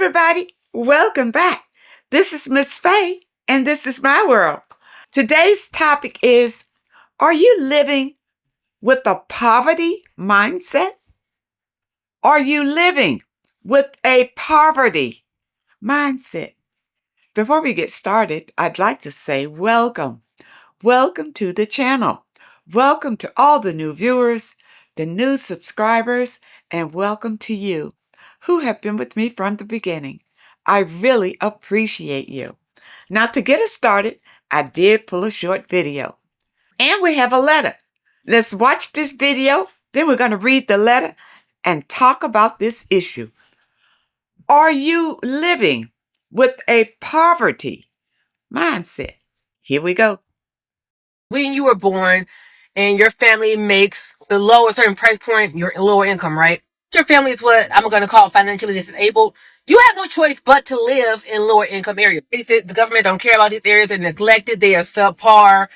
everybody. Welcome back. This is Miss Faye, and this is my world. Today's topic is, are you living with a poverty mindset? Are you living with a poverty mindset? Before we get started, I'd like to say welcome. Welcome to the channel. Welcome to all the new viewers, the new subscribers, and welcome to you who have been with me from the beginning. I really appreciate you. Now, to get us started, I did pull a short video. And we have a letter. Let's watch this video, then we're going to read the letter and talk about this issue. Are you living with a poverty mindset? Here we go. When you were born and your family makes below a certain price point, you're lower income, right? Your family is what I'm going to call financially disabled. You have no choice but to live in lower income areas. The government don't care about these areas. They're neglected. They are subpar,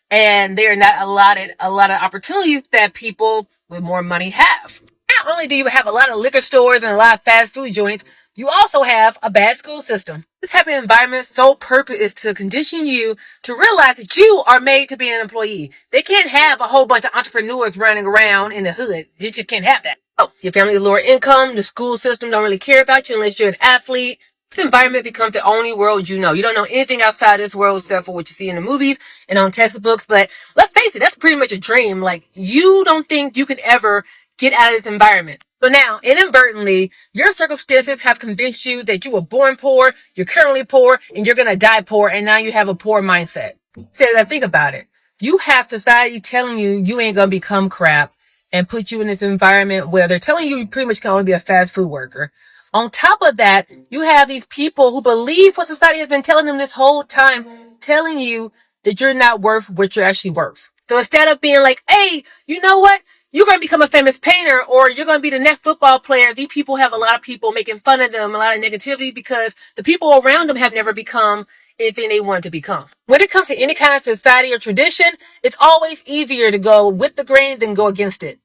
and they are not allotted a lot of opportunities that people with more money have. Not only do you have a lot of liquor stores and a lot of fast food joints, you also have a bad school system. This type of environment's sole purpose is to condition you to realize that you are made to be an employee. They can't have a whole bunch of entrepreneurs running around in the hood. You just can't have that. Oh, your family is lower income, the school system don't really care about you unless you're an athlete. This environment becomes the only world you know. You don't know anything outside this world except for what you see in the movies and on textbooks. But let's face it, that's pretty much a dream. Like, you don't think you could ever get out of this environment. So now, inadvertently, your circumstances have convinced you that you were born poor, you're currently poor, and you're going to die poor, and now you have a poor mindset. So think about it. You have society telling you you ain't going to become crap and put you in this environment where they're telling you pretty much can only be a fast food worker. On top of that, you have these people who believe what society has been telling them this whole time, telling you that you're not worth what you're actually worth. So instead of being like, hey, you know what? You're going to become a famous painter, or you're going to be the next football player. These people have a lot of people making fun of them, a lot of negativity, because the people around them have never become anything they want to become. When it comes to any kind of society or tradition, it's always easier to go with the grain than go against it.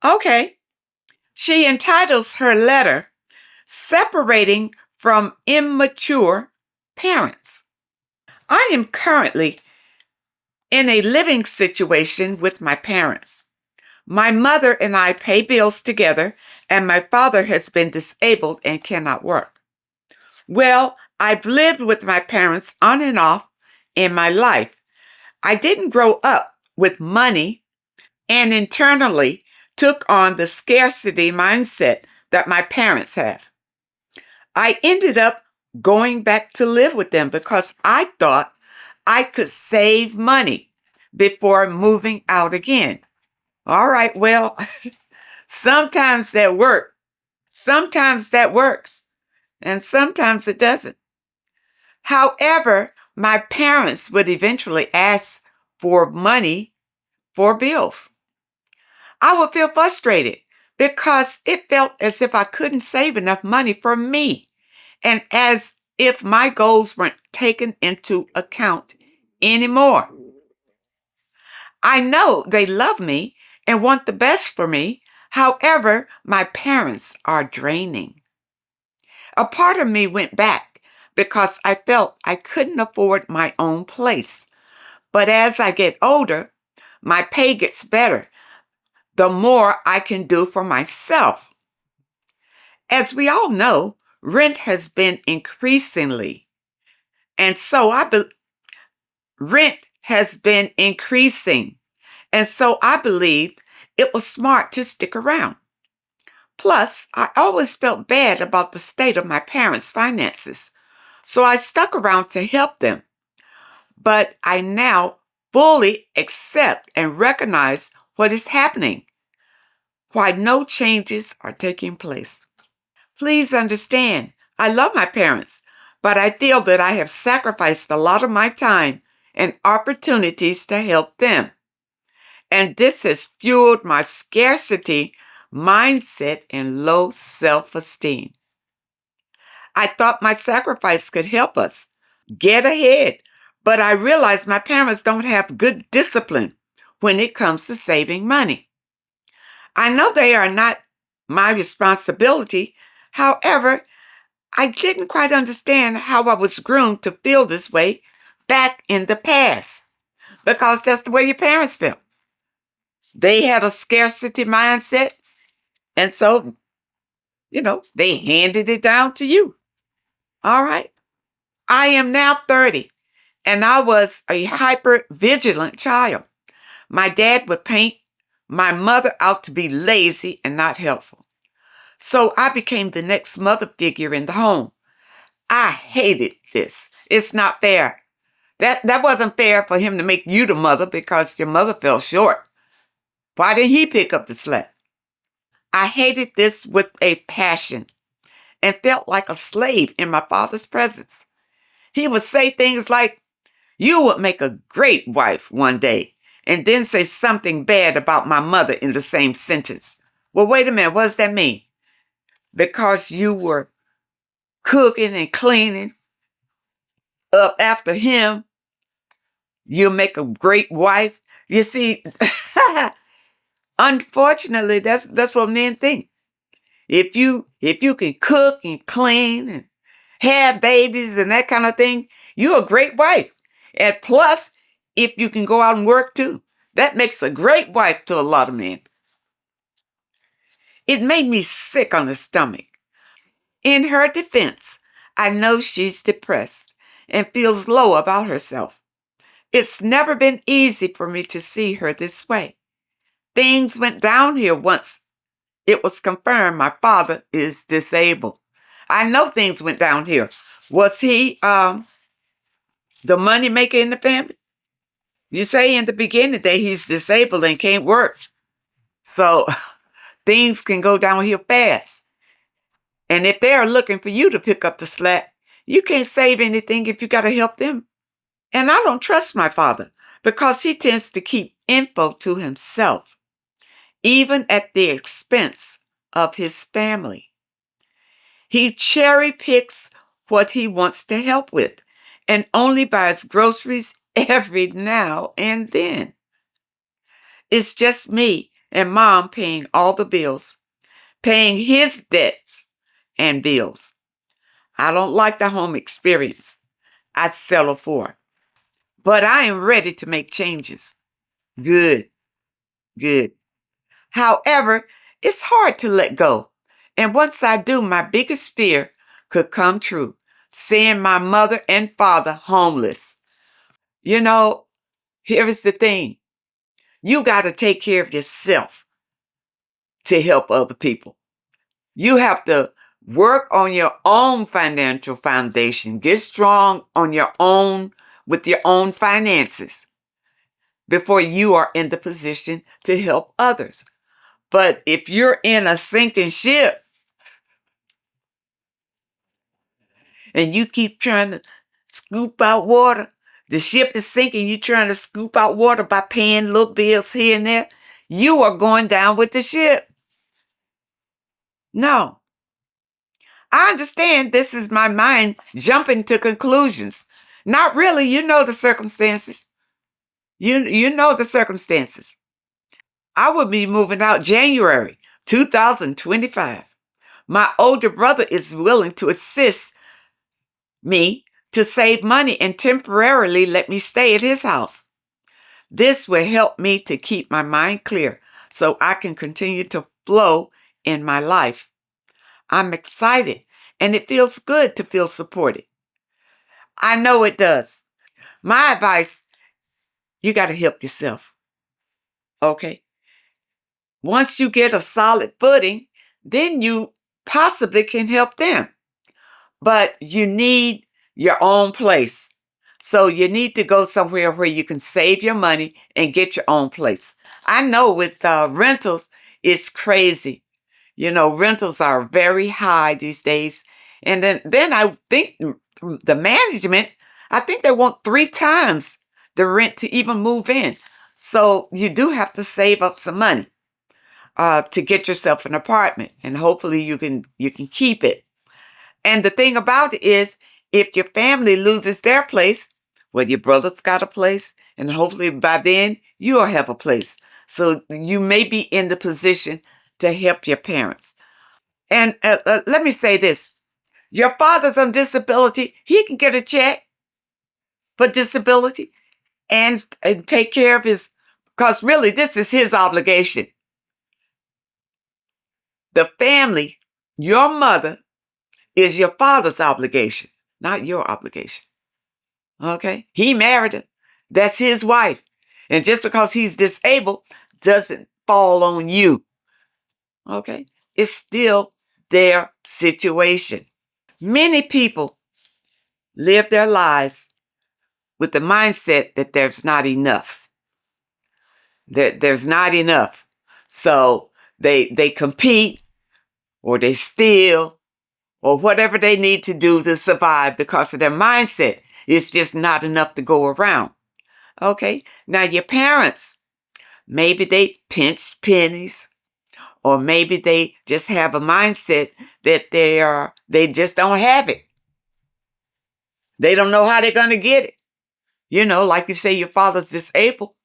Okay. She entitles her letter, Separating from Immature Parents. I am currently in a living situation with my parents. My mother and I pay bills together, and my father has been disabled and cannot work. Well, I've lived with my parents on and off in my life. I didn't grow up with money and internally took on the scarcity mindset that my parents have. I ended up going back to live with them because I thought I could save money before moving out again. All right, well, sometimes that works. Sometimes that works, and sometimes it doesn't. However, my parents would eventually ask for money for bills. I would feel frustrated because it felt as if I couldn't save enough money for me, and as if my goals weren't taken into account anymore. I know they love me and want the best for me. However, my parents are draining. A part of me went back because I felt I couldn't afford my own place. But as I get older, my pay gets better, the more I can do for myself. As we all know, rent has been increasingly, and so rent has been increasing. And so I believed it was smart to stick around. Plus, I always felt bad about the state of my parents' finances, so I stuck around to help them. But I now fully accept and recognize what is happening, why no changes are taking place. Please understand, I love my parents, but I feel that I have sacrificed a lot of my time and opportunities to help them. And this has fueled my scarcity mindset and low self-esteem. I thought my sacrifice could help us get ahead, but I realized my parents don't have good discipline when it comes to saving money. I know they are not my responsibility. However, I didn't quite understand how I was groomed to feel this way back in the past, because that's the way your parents felt. They had a scarcity mindset, and so, they handed it down to you. All right. I am now 30, and I was a hyper vigilant child. My dad would paint my mother out to be lazy and not helpful. So I became the next mother figure in the home. I hated this. It's not fair. That wasn't fair for him to make you the mother because your mother fell short. Why didn't he pick up the slack? I hated this with a passion and felt like a slave in my father's presence. He would say things like, "You would make a great wife one day," and then say something bad about my mother in the same sentence. Well, wait a minute. What does that mean? Because you were cooking and cleaning up after him, you'll make a great wife? You see, unfortunately, that's what men think. If you can cook and clean and have babies and that kind of thing, you're a great wife. And plus, if you can go out and work too, that makes a great wife to a lot of men. It made me sick on the stomach. In her defense, I know she's depressed and feels low about herself. It's never been easy for me to see her this way. Things went downhill once it was confirmed my father is disabled. I know things went downhill. Was he the money maker in the family? You say in the beginning that he's disabled and can't work. So things can go downhill fast. And if they're looking for you to pick up the slack, you can't save anything if you got to help them. And I don't trust my father because he tends to keep info to himself, even at the expense of his family. He cherry picks what he wants to help with and only buys groceries every now and then. It's just me and mom paying all the bills, paying his debts and bills. I don't like the home experience I settle for, but I am ready to make changes. Good, good. However, it's hard to let go. And once I do, my biggest fear could come true, seeing my mother and father homeless. You know, here's the thing. You got to take care of yourself to help other people. You have to work on your own financial foundation. Get strong on your own with your own finances before you are in the position to help others. But if you're in a sinking ship and you keep trying to scoop out water, the ship is sinking, you're trying to scoop out water by paying little bills here and there, you are going down with the ship. No. I understand this is my mind jumping to conclusions. Not really. You know the circumstances. You know the circumstances. I will be moving out January 2025. My older brother is willing to assist me to save money and temporarily let me stay at his house. This will help me to keep my mind clear so I can continue to flow in my life. I'm excited and it feels good to feel supported. I know it does. My advice, you got to help yourself. Okay? Once you get a solid footing, then you possibly can help them. But you need your own place. So you need to go somewhere where you can save your money and get your own place. I know with rentals, it's crazy. Rentals are very high these days. And then I think the management, I think they want 3 times the rent to even move in. So you do have to save up some money to get yourself an apartment, and hopefully you can keep it. And the thing about it is, if your family loses their place, well, your brother's got a place, and hopefully by then you'll have a place. So you may be in the position to help your parents. And let me say this. Your father's on disability. He can get a check for disability and take care of his, because really this is his obligation. The family, your mother, is your father's obligation, not your obligation. Okay? He married her. That's his wife. And just because he's disabled doesn't fall on you. Okay? It's still their situation. Many people live their lives with the mindset that there's not enough. There's not enough. So they compete or they steal or whatever they need to do to survive because of their mindset. It's just not enough to go around. Okay? Now your parents, maybe they pinch pennies, or maybe they just have a mindset that they just don't have it. They don't know how they're going to get it. You know, like you say, your father's disabled.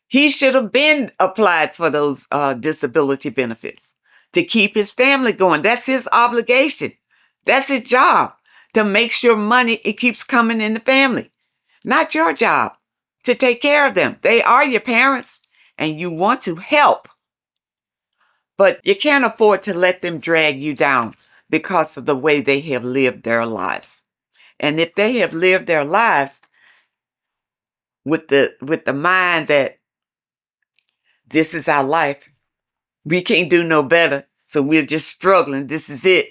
He should have been applied for those disability benefits to keep his family going. That's his obligation. That's his job, to make sure money, it keeps coming in the family. Not your job to take care of them. They are your parents and you want to help. But you can't afford to let them drag you down because of the way they have lived their lives. And if they have lived their lives with the mind that this is our life, we can't do no better, so we're just struggling, this is it.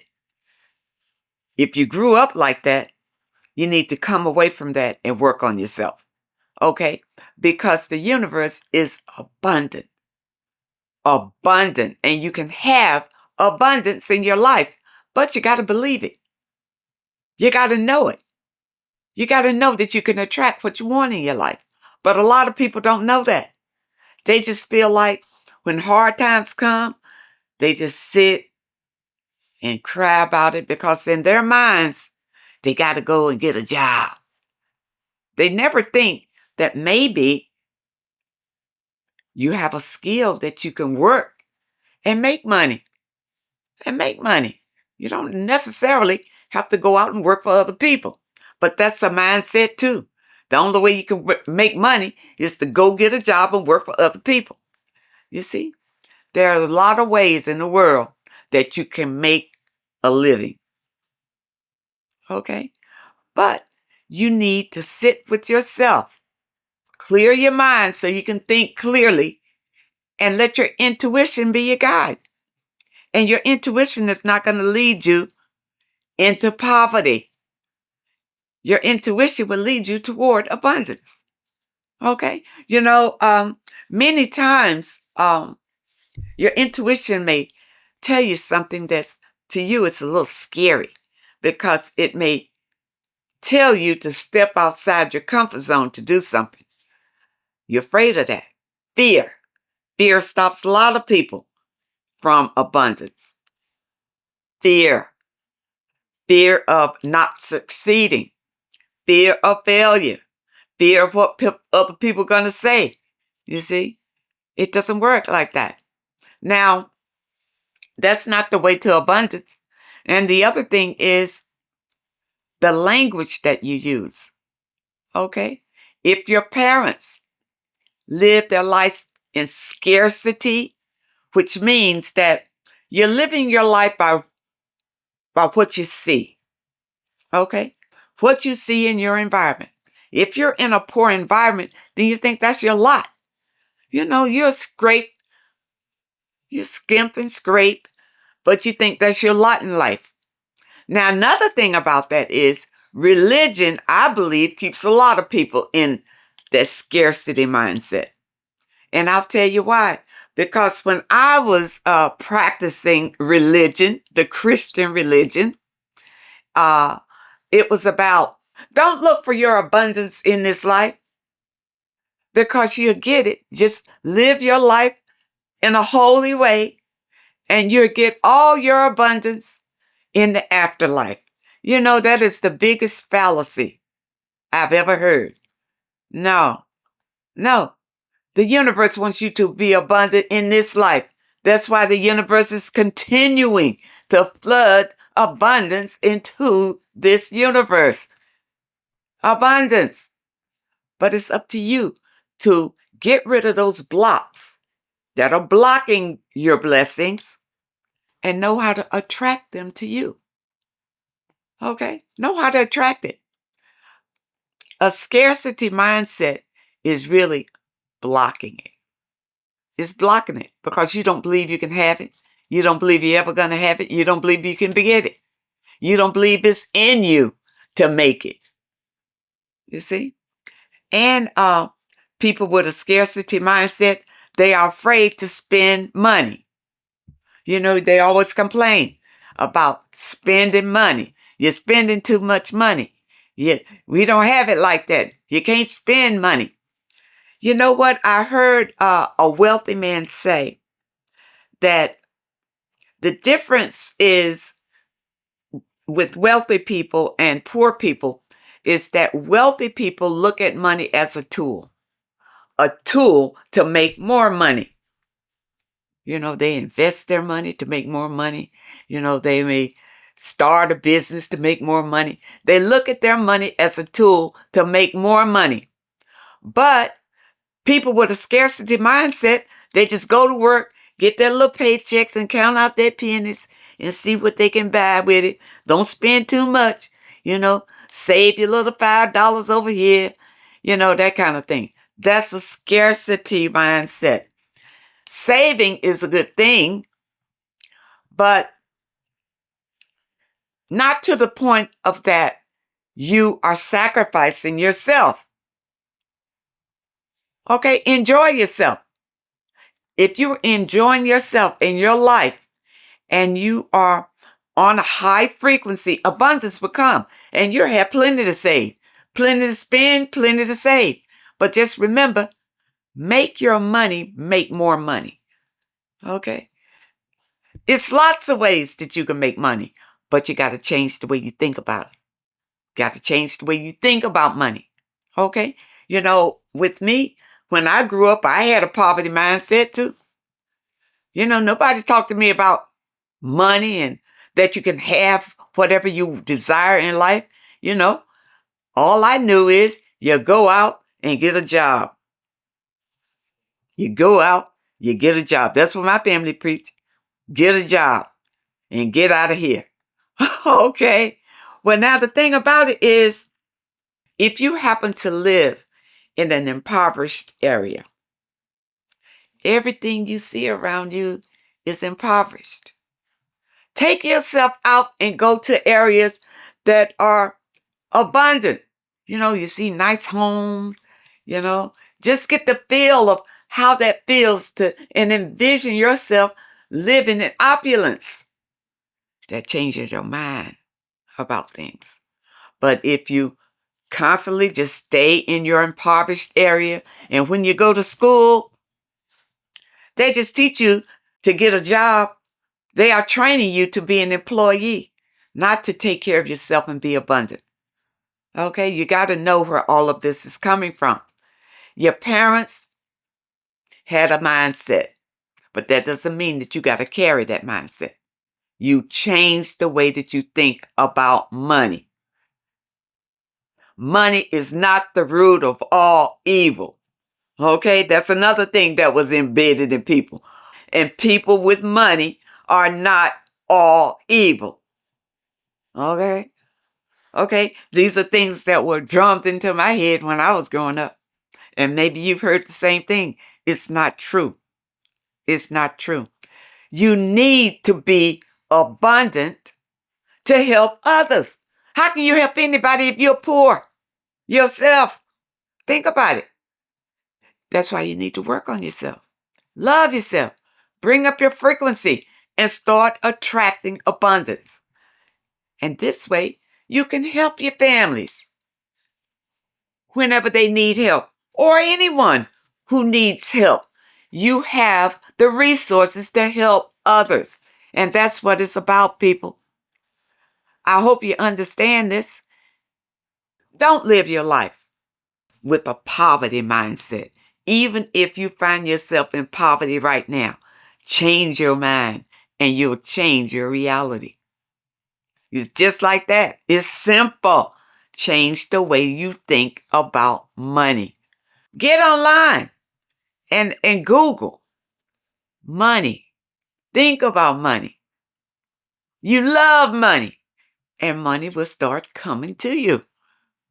If you grew up like that, you need to come away from that and work on yourself. Okay? Because the universe is abundant. Abundant. And you can have abundance in your life, but you got to believe it. You got to know it. You got to know that you can attract what you want in your life. But a lot of people don't know that. They just feel like when hard times come, they just sit and cry about it because in their minds, they got to go and get a job. They never think that maybe you have a skill that you can work and make money. You don't necessarily have to go out and work for other people. But that's a mindset too. The only way you can make money is to go get a job and work for other people. You see, there are a lot of ways in the world that you can make a living. Okay? But you need to sit with yourself, clear your mind so you can think clearly, and let your intuition be your guide. And your intuition is not going to lead you into poverty. Your intuition will lead you toward abundance. Okay? You know, many times your intuition may tell you something that's to you it's a little scary because it may tell you to step outside your comfort zone to do something. You're afraid of that. Fear. Fear stops a lot of people from abundance. Fear. Fear of not succeeding. Fear of failure. Fear of what other people are going to say. You see? It doesn't work like that. Now, that's not the way to abundance. And the other thing is the language that you use. Okay? If your parents live their life in scarcity, which means that you're living your life by what you see. Okay? What you see in your environment. If you're in a poor environment, then you think that's your lot. You know, you're scrape, you skimp and scrape, but you think that's your lot in life. Now, another thing about that is religion, I believe, keeps a lot of people in that scarcity mindset. And I'll tell you why. Because when I was practicing religion, the Christian religion, it was about don't look for your abundance in this life because you'll get it. Just live your life in a holy way and you'll get all your abundance in the afterlife. You know, that is the biggest fallacy I've ever heard. No. The universe wants you to be abundant in this life. That's why the universe is continuing to flood abundance into this universe. Abundance. But it's up to you to get rid of those blocks that are blocking your blessings and know how to attract them to you. Okay? Know how to attract it. A scarcity mindset is really blocking it. It's blocking it because you don't believe you can have it. You don't believe you're ever going to have it. You don't believe you can get it. You don't believe it's in you to make it. You see? And people with a scarcity mindset, they are afraid to spend money. You know, they always complain about spending money. You're spending too much money. We don't have it like that. You can't spend money. You know what? I heard a wealthy man say that the difference is with wealthy people and poor people is that wealthy people look at money as a tool to make more money. You know, they invest their money to make more money. You know, they may start a business to make more money. They look at their money as a tool to make more money. But people with a scarcity mindset, they just go to work, get their little paychecks and count out their pennies and see what they can buy with it. Don't spend too much, you know, save your little $5 over here, you know, that kind of thing. That's a scarcity mindset. Saving is a good thing, but not to the point of that you are sacrificing yourself. Okay, enjoy yourself. If you're enjoying yourself in your life and you are on a high frequency, abundance will come and you'll have plenty to save, plenty to spend, plenty to save. But just remember, make your money make more money. Okay? It's lots of ways that you can make money, but you got to change the way you think about it. Got to change the way you think about money. Okay? You know, with me, when I grew up, I had a poverty mindset too. You know, nobody talked to me about money and that you can have whatever you desire in life. You know, all I knew is you go out and get a job. You go out, you get a job. That's what my family preached. Get a job and get out of here. Okay. Well, now the thing about it is, if you happen to live in an impoverished area, everything you see around you is impoverished. Take yourself out and go to areas that are abundant. You know, you see nice homes, you know, just get the feel of how that feels to and envision yourself living in opulence. That changes your mind about things. But if you constantly just stay in your impoverished area, and when you go to school, they just teach you to get a job. They are training you to be an employee, not to take care of yourself and be abundant. Okay, you got to know where all of this is coming from. Your parents had a mindset, but that doesn't mean that you got to carry that mindset. You change the way that you think about money. Money is not the root of all evil. Okay, that's another thing that was embedded in people. And people with money are not all evil. Okay? Okay, these are things that were drummed into my head when I was growing up. And maybe you've heard the same thing. It's not true. It's not true. You need to be abundant to help others. How can you help anybody if you're poor yourself? Think about it. That's why you need to work on yourself. Love yourself. Bring up your frequency and start attracting abundance. And this way, you can help your families whenever they need help, or anyone who needs help. You have the resources to help others. And that's what it's about, people. I hope you understand this. Don't live your life with a poverty mindset. Even if you find yourself in poverty right now, change your mind and you'll change your reality. It's just like that. It's simple. Change the way you think about money. Get online and Google money. Think about money. You love money, and money will start coming to you.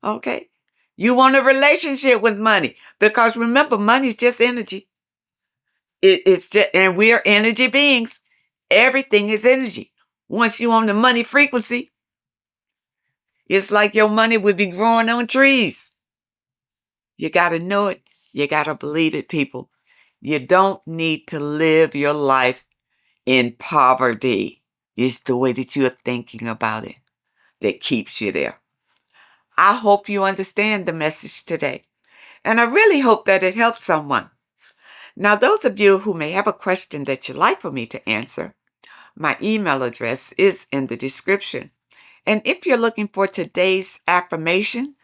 Okay? You want a relationship with money because remember, money is just energy. It's just, and we are energy beings. Everything is energy. Once you on the money frequency, it's like your money would be growing on trees. You got to know it. You got to believe it, people. You don't need to live your life in poverty. It's the way that you're thinking about it that keeps you there. I hope you understand the message today, and I really hope that it helps someone. Now, those of you who may have a question that you'd like for me to answer, my email address is in the description. And if you're looking for today's affirmation,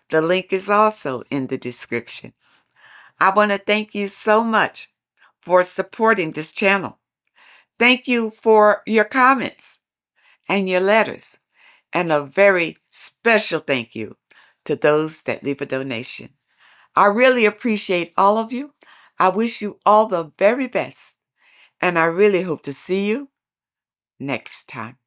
the link is also in the description. I want to thank you so much for supporting this channel. Thank you for your comments and your letters, and a very special thank you to those that leave a donation. I really appreciate all of you. I wish you all the very best, and I really hope to see you next time.